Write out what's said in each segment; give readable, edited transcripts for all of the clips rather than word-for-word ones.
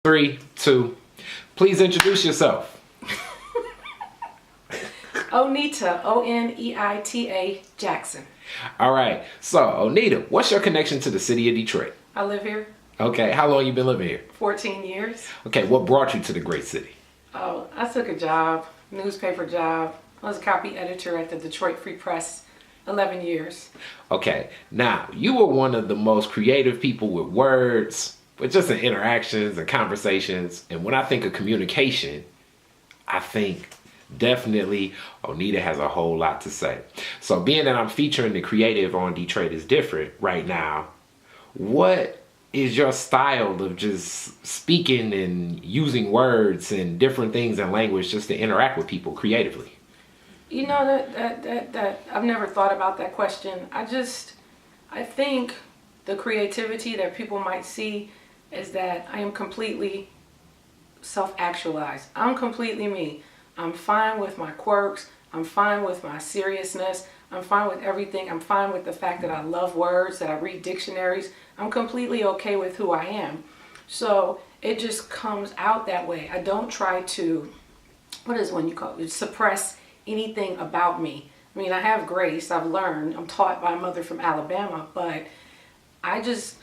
3, 2. Please introduce yourself. Oneita, Oneita Jackson. All right. So, Oneita, what's your connection to the city of Detroit? I live here Okay. How long you been living here? 14 years. Okay. What brought you to the great city? Oh, I took a job, newspaper job. I was a copy editor at the Detroit Free Press, 11 years. Okay. Now, you were one of the most creative people with words, but just in interactions and conversations. And when I think of communication, I think definitely Oneita has a whole lot to say. So being that I'm featuring the creative on Detroit is Different right now, what is your style of just speaking and using words and different things in language just to interact with people creatively? You know, that I've never thought about that question. I think the creativity that people might see is that I am completely self-actualized. I'm completely me. I'm fine with my quirks. I'm fine with my seriousness. I'm fine with everything. I'm fine with the fact that I love words, that I read dictionaries. I'm completely okay with who I am. So it just comes out that way. I don't try to, suppress anything about me. I mean, I have grace. I've learned. I'm taught by a mother from Alabama, but I'm just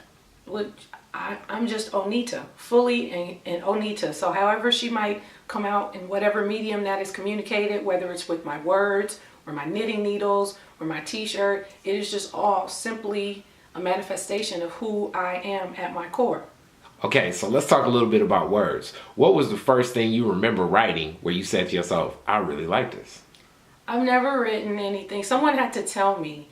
Oneita, fully in Oneita. So however she might come out in whatever medium that is communicated, whether it's with my words or my knitting needles or my t-shirt, it is just all simply a manifestation of who I am at my core. Okay, so let's talk a little bit about words. What was the first thing you remember writing where you said to yourself, I really like this? I've never written anything. Someone had to tell me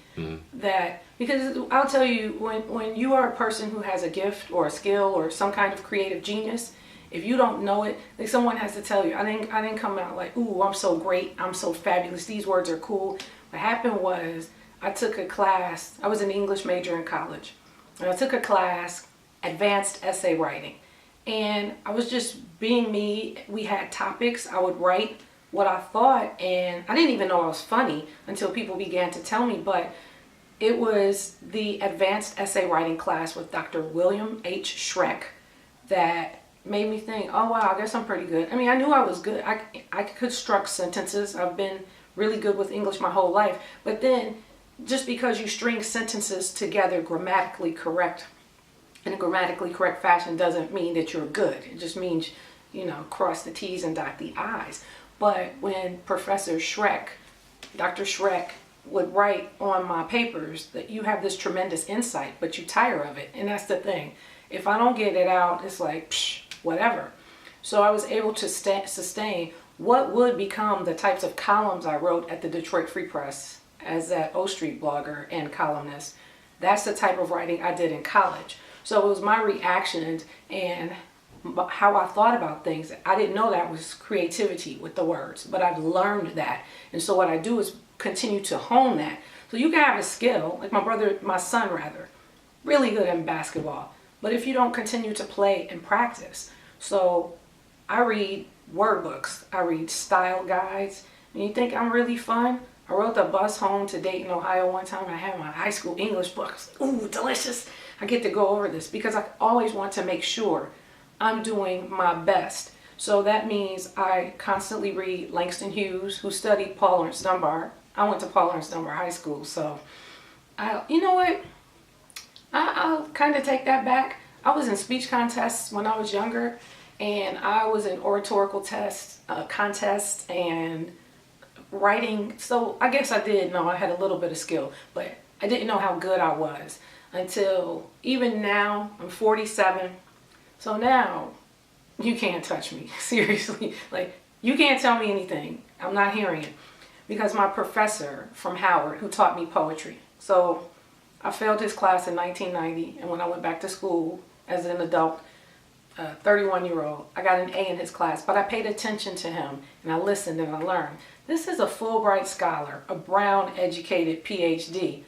that, because I'll tell you, when you are a person who has a gift or a skill or some kind of creative genius, if you don't know it, like someone has to tell you. I didn't come out like, ooh, I'm so great, I'm so fabulous, these words are cool. What happened was I took a class. I was an English major in college, and I took a class, advanced essay writing, and I was just being me. We had topics. I would write what I thought, and I didn't even know I was funny until people began to tell me. But it was the advanced essay writing class with Dr. William H. Schreck that made me think, oh wow, I guess I'm pretty good. I mean, I knew I was good. I could construct sentences. I've been really good with English my whole life. But then, just because you string sentences together grammatically correct, in a grammatically correct fashion, doesn't mean that you're good. It just means, cross the T's and dot the I's. But when Professor Schreck, Dr. Schreck, would write on my papers that you have this tremendous insight, but you tire of it. And that's the thing. If I don't get it out, it's like, psh, whatever. So I was able to sustain what would become the types of columns I wrote at the Detroit Free Press as that O Street blogger and columnist. That's the type of writing I did in college. So it was my reactions and how I thought about things. I didn't know that was creativity with the words, but I've learned that. And so what I do is continue to hone that. So you can have a skill, like my son, really good in basketball. But if you don't continue to play and practice. So I read word books. I read style guides. And you think I'm really fun? I rode the bus home to Dayton, Ohio one time. I had my high school English books. Ooh, delicious. I get to go over this because I always want to make sure I'm doing my best. So that means I constantly read Langston Hughes, who studied Paul Laurence Dunbar. I went to Paul Laurence Dunbar High School. So, you know what? I'll kind of take that back. I was in speech contests when I was younger, and I was in oratorical contests and writing. So I guess I did know I had a little bit of skill, but I didn't know how good I was until even now. I'm 47. So now you can't touch me. Seriously. Like, you can't tell me anything. I'm not hearing it. Because my professor from Howard, who taught me poetry. So I failed his class in 1990, and when I went back to school as an adult, 31-year-old, I got an A in his class, but I paid attention to him, and I listened and I learned. This is a Fulbright scholar, a Brown educated PhD.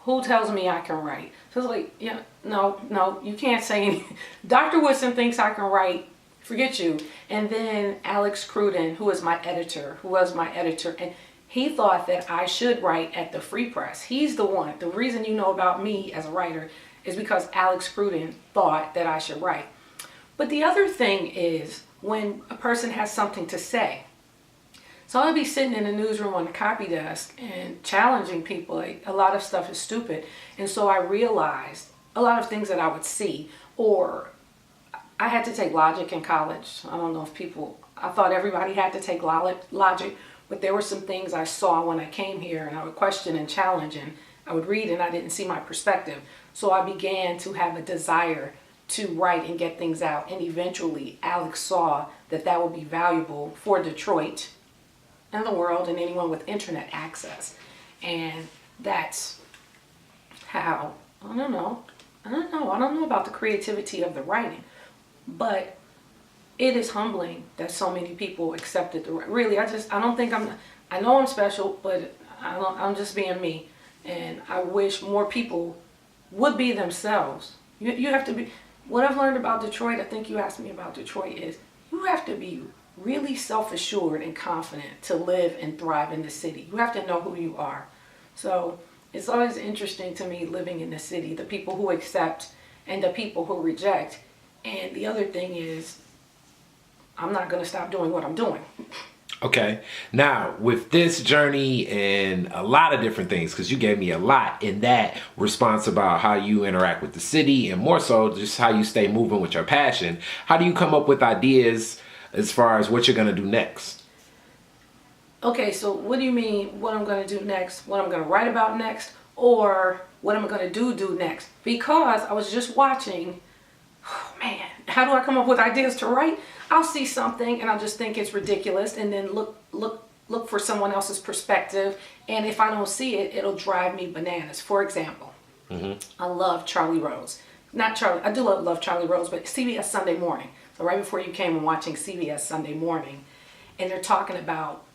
Who tells me I can write? So it's like, yeah, no, you can't say anything. Dr. Woodson thinks I can write. Forget you. And then Alex Cruden, who was my editor, and he thought that I should write at the Free Press. He's the one. The reason you know about me as a writer is because Alex Cruden thought that I should write. But the other thing is when a person has something to say. So I'll be sitting in the newsroom on the copy desk and challenging people. Like, a lot of stuff is stupid. And so I realized a lot of things that I would see, or I had to take logic in college. I don't know if I thought everybody had to take logic, but there were some things I saw when I came here, and I would question and challenge, and I would read and I didn't see my perspective. So I began to have a desire to write and get things out. And eventually Alex saw that that would be valuable for Detroit and the world and anyone with internet access. And that's how, I don't know about the creativity of the writing, but it is humbling that so many people accepted really, I don't think I know I'm special, but I'm just being me. And I wish more people would be themselves. You have to be, what I've learned about Detroit, I think you asked me about Detroit, is you have to be really self-assured and confident to live and thrive in the city. You have to know who you are. So it's always interesting to me living in the city, the people who accept and the people who reject. And the other thing is, I'm not going to stop doing what I'm doing. Okay. Now, with this journey and a lot of different things, because you gave me a lot in that response about how you interact with the city, and more so just how you stay moving with your passion, how do you come up with ideas as far as what you're going to do next? Okay, so what do you mean what I'm going to do next, what I'm going to write about next, or what am I going to do next? Because I was just watching, oh man, how do I come up with ideas to write? I'll see something and I'll just think it's ridiculous, and then look for someone else's perspective, and if I don't see it, it'll drive me bananas. For example, I love Charlie Rose. I do love Charlie Rose, but CBS Sunday Morning. So right before you came, I'm watching CBS Sunday Morning, and they're talking about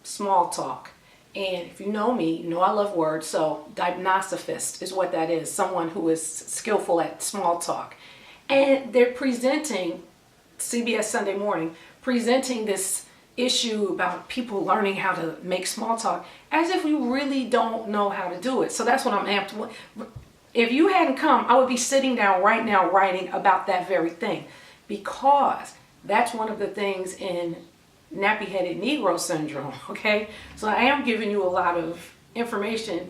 small talk. And if you know me, you know I love words, so dipnosophist is what that is, someone who is skillful at small talk. And they're presenting, CBS Sunday Morning, presenting this issue about people learning how to make small talk as if you really don't know how to do it. So that's what I'm amped. If you hadn't come, I would be sitting down right now writing about that very thing, because that's one of the things in Nappy-Headed Negro Syndrome, okay? So I am giving you a lot of information,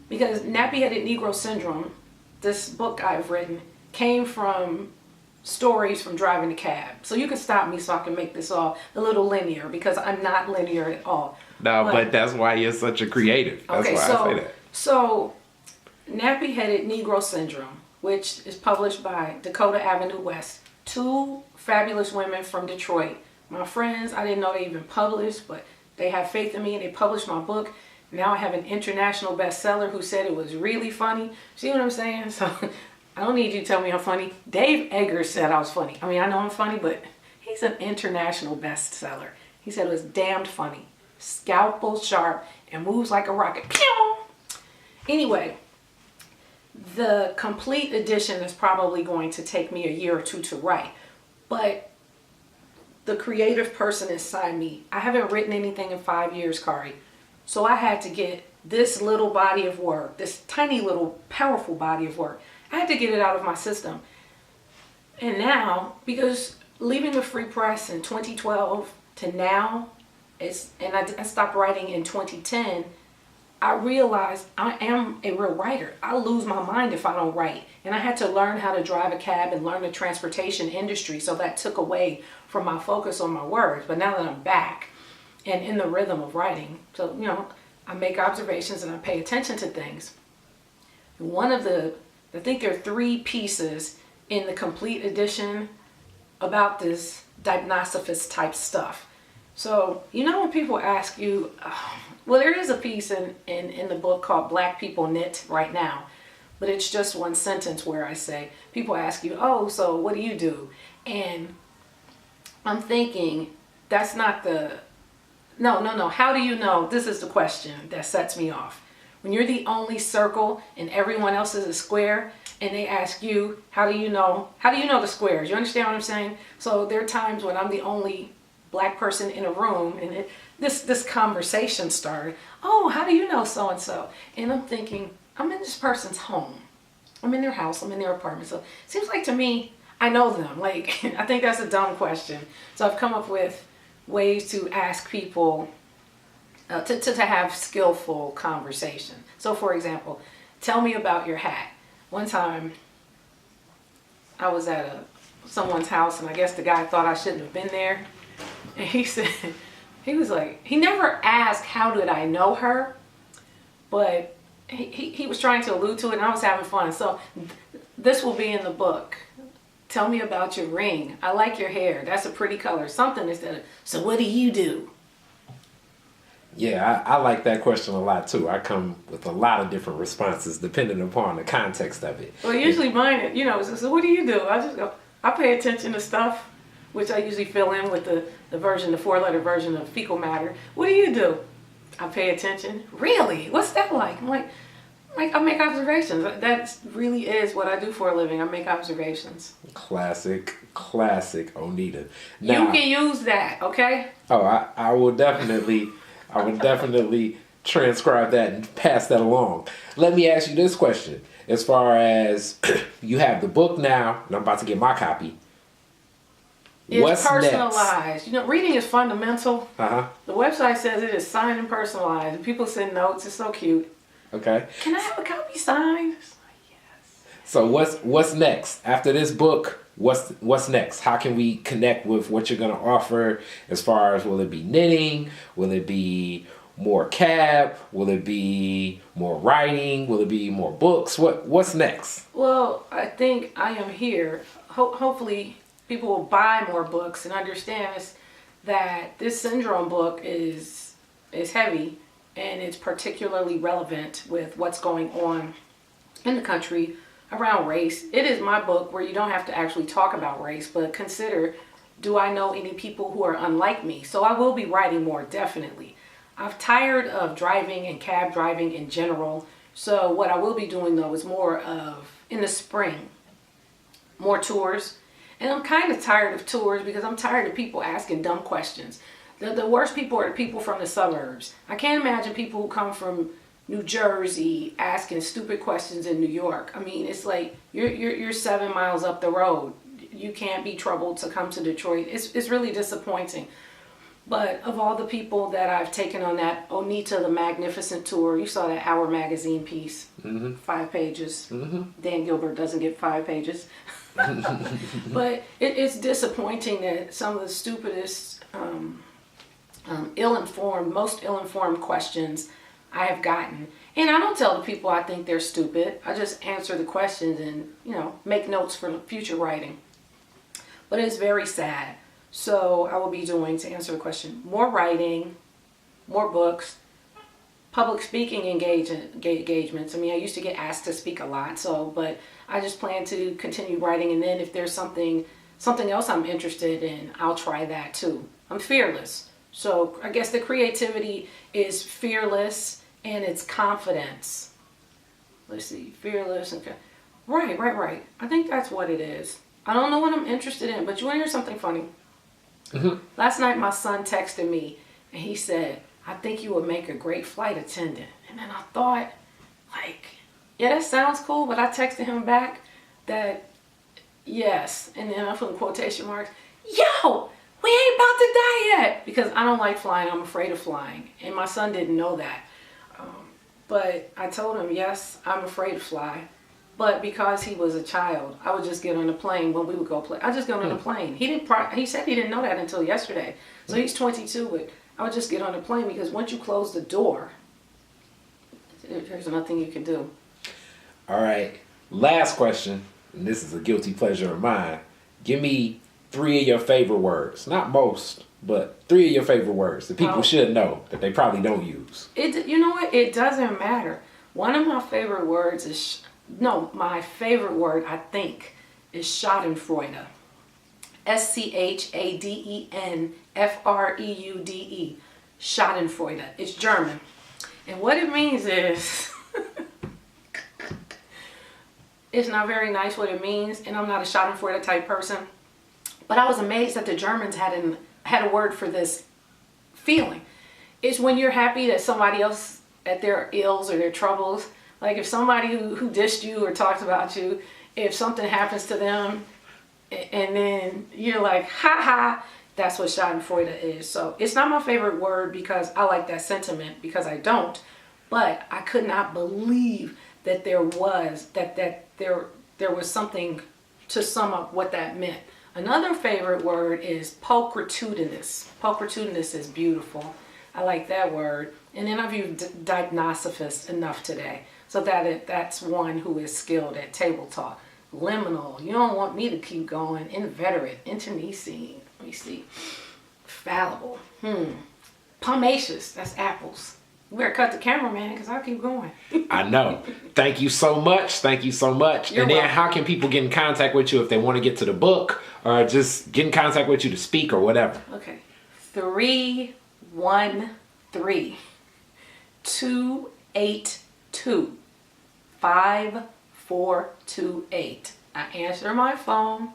because Nappy-Headed Negro Syndrome, this book I've written, came from stories from driving a cab. So you can stop me so I can make this all a little linear, because I'm not linear at all. No, but that's why you're such a creative. That's why I say that. So Nappy-Headed Negro Syndrome, which is published by Dakota Avenue West, two fabulous women from Detroit, my friends. I didn't know they even published, but they have faith in me and they published my book. Now I have an international bestseller who said it was really funny. See what I'm saying? So I don't need you to tell me I'm funny. Dave Eggers said I was funny. I mean, I know I'm funny, but he's an international bestseller. He said it was damned funny. Scalpel sharp and moves like a rocket. Pew! Anyway, the complete edition is probably going to take me a year or two to write. But the creative person inside me, I haven't written anything in 5 years, Kari. So I had to get this little body of work, this tiny little powerful body of work, I had to get it out of my system. And now, because leaving the Free Press in 2012 to now, I stopped writing in 2010, I realized I am a real writer. I lose my mind if I don't write. And I had to learn how to drive a cab and learn the transportation industry, so that took away from my focus on my words. But now that I'm back and in the rhythm of writing, so, I make observations and I pay attention to things. I think there are 3 pieces in the complete edition about this dipnosophist type stuff. So, when people ask you, well, there is a piece in the book called Black People Knit right now, but it's just one sentence where I say, people ask you, oh, so what do you do? And I'm thinking, that's not no, how do you know? This is the question that sets me off. When you're the only circle and everyone else is a square, and they ask you, how do you know the squares? You understand what I'm saying? So there are times when I'm the only Black person in a room, and this conversation started. Oh, how do you know so-and-so? And I'm thinking, I'm in this person's home. I'm in their house. I'm in their apartment. So it seems like to me, I know them. Like, I think that's a dumb question. So I've come up with ways to ask people to have skillful conversation. So for example, tell me about your hat. One time I was at someone's house, and I guess the guy thought I shouldn't have been there. And he said, he was like, he never asked how did I know her, but he was trying to allude to it, and I was having fun. So this will be in the book. Tell me about your ring. I like your hair. That's a pretty color. Something instead of, so what do you do? Yeah, I like that question a lot too. I come with a lot of different responses depending upon the context of it. Well, usually mine, is, so what do you do? I just go, I pay attention to stuff, which I usually fill in with the 4-letter version of fecal matter. What do you do? I pay attention. Really? What's that like? I'm like I make observations. That really is what I do for a living. I make observations. Classic Oneita. Now, you can use that, okay? Oh, I would definitely transcribe that and pass that along. Let me ask you this question. As far as you have the book now, and I'm about to get my copy. It's personalized. Next? Reading is fundamental. Uh-huh. The website says it is signed and personalized. People send notes. It's so cute. Okay. Can I have a copy signed? Yes. So what's next? After this book, what's next? How can we connect with what you're going to offer as far as, will it be knitting? Will it be more CAB? Will it be more writing? Will it be more books? What's next? Well, I think I am here. Hopefully people will buy more books and understand that this syndrome book is heavy, and it's particularly relevant with what's going on in the country around race. It is my book where you don't have to actually talk about race, but consider, do I know any people who are unlike me? So I will be writing more, definitely. I'm tired of driving and cab driving in general. So what I will be doing though is more of, in the spring, more tours. And I'm kind of tired of tours because I'm tired of people asking dumb questions. The worst people are the people from the suburbs. I can't imagine people who come from New Jersey asking stupid questions in New York. I mean, it's like you're 7 miles up the road. You can't be troubled to come to Detroit. It's really disappointing. But of all the people that I've taken on that Oneita the Magnificent tour, you saw that Hour magazine piece, 5 pages. Dan Gilbert doesn't get 5 pages. But it's disappointing that some of the stupidest, most ill-informed questions I have gotten. And I don't tell the people I think they're stupid. I just answer the questions and, make notes for future writing. But it's very sad. So I will be doing, to answer the question, more writing, more books, public speaking engagements. I mean, I used to get asked to speak a lot, but I just plan to continue writing, and then if there's something else I'm interested in, I'll try that too. I'm fearless. So I guess the creativity is fearless and it's confidence. Let's see, fearless and right. I think that's what it is. I don't know what I'm interested in, but you want to hear something funny? Last night my son texted me and he said, I think you would make a great flight attendant. And then I thought, yeah, that sounds cool, but I texted him back that yes, and then I put in quotation marks, yo, we ain't about to die yet, because I don't like flying. I'm afraid of flying, and my son didn't know that. But I told him, yes, I'm afraid to fly. But because he was a child, I would just get on the plane when we would go play. I just get on the plane. He said he didn't know that until yesterday. So he's 22, but I would just get on the plane because once you close the door, there's nothing you can do. All right. Last question, and this is a guilty pleasure of mine. Give me 3 of your favorite words. Not most, but 3 of your favorite words that people should know that they probably don't use. You know what? It doesn't matter. One of my favorite words is... my favorite word, I think, is Schadenfreude. Schadenfreude. Schadenfreude. It's German. And what it means is, it's not very nice what it means, and I'm not a Schadenfreude type person. But I was amazed that the Germans had a word for this feeling. It's when you're happy that somebody else, at their ills or their troubles, like if somebody who dissed you or talked about you, if something happens to them, and then you're like, ha ha, that's what schadenfreude is. So it's not my favorite word because I like that sentiment, because I don't, but I could not believe that there was something to sum up what that meant. Another favorite word is pulchritudinous. Pulchritudinous is beautiful. I like that word. And then I've used dignosophist enough today, so that's one who is skilled at table talk. Liminal, you don't want me to keep going. Inveterate, internecine, let me see. Fallible, Pomacious, that's apples. You better cut the camera, man, because I'll keep going. I know. Thank you so much. Thank you so much. You're and then welcome. how can people get in contact with you if they want to get to the book or just get in contact with you to speak or whatever? Okay. 313-282-5428. I answer my phone.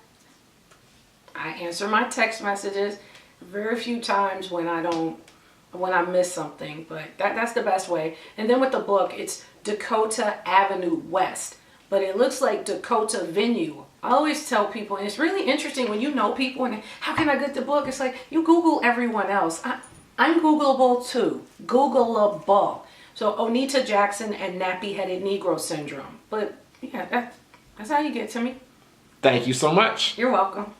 I answer my text messages. Very few times when I miss something, but that's the best way. And then with the book, it's Dakota Avenue West, but it looks like Dakota Venue. I always tell people, and it's really interesting when you know people and how can I get the book? It's like you Google everyone else. I'm Googleable too. Googleable. So Oneita Jackson and Nappy-Headed Negro Syndrome. But yeah, that's how you get to me. Thank you so much. You're welcome.